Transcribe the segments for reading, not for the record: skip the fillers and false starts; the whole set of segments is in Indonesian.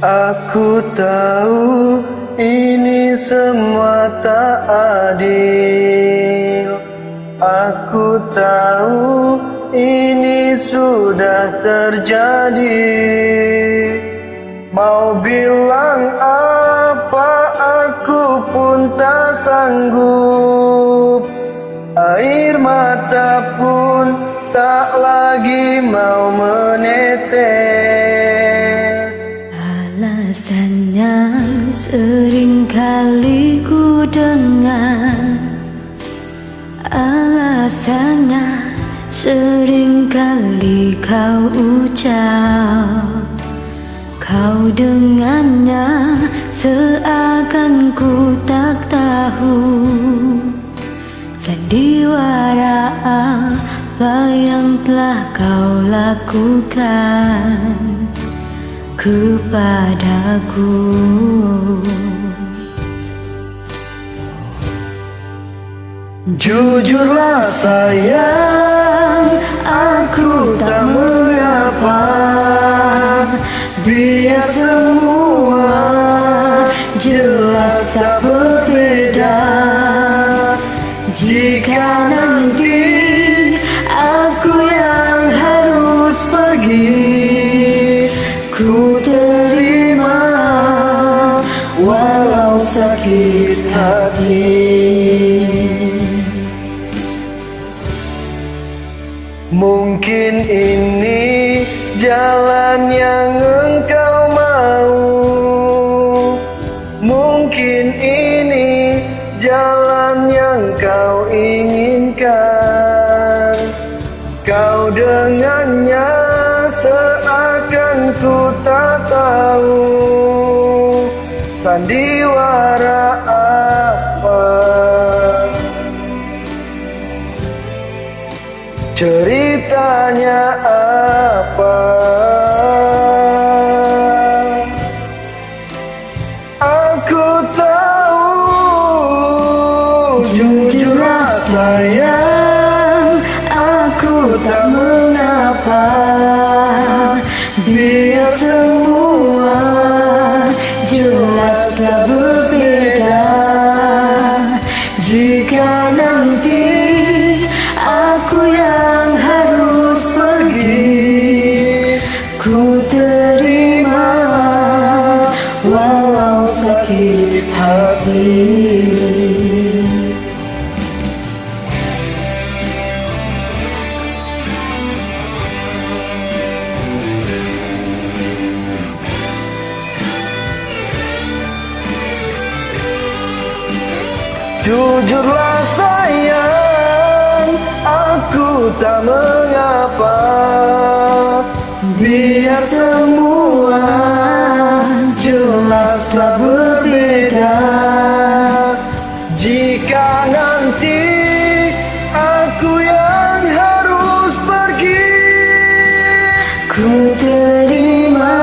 Aku tahu ini semua tak adil. Aku tahu ini sudah terjadi. Mau bilang apa aku pun tak sanggup. Air mata pun tak lagi mau menetes. Alasannya sering kali ku dengar, alasannya sering kali kau ucap. Kau dengannya seakan ku tak tahu sandiwara apa yang telah kau lakukan kepadaku. Jujurlah sayang, aku tak mengapa. Biar semua jelas tak berbeda. Jika nanti aku yang harus pergi, ku terima walau sakit hati. Mungkin ini jalan yang engkau mau, mungkin ini jalan yang kau inginkan. Kau dengannya seakan ku tak tahu sandiwara apa, ceritanya apa. Aku tahu, jujurlah sayang, aku tak mengapa. Biar semua jelaslah berbeda. Jika nanti aku yang harus pergi, ku terima walau sakit hati. Jujurlah sayang, aku tak mengapa. Biar semua jelaslah berbeda. Jika nanti aku yang harus pergi, ku terima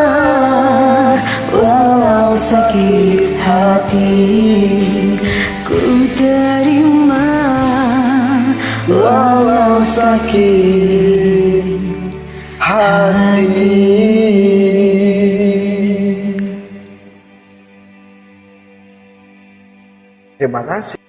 walau sakit hati. Ku terima walau sakit hati. Terima kasih.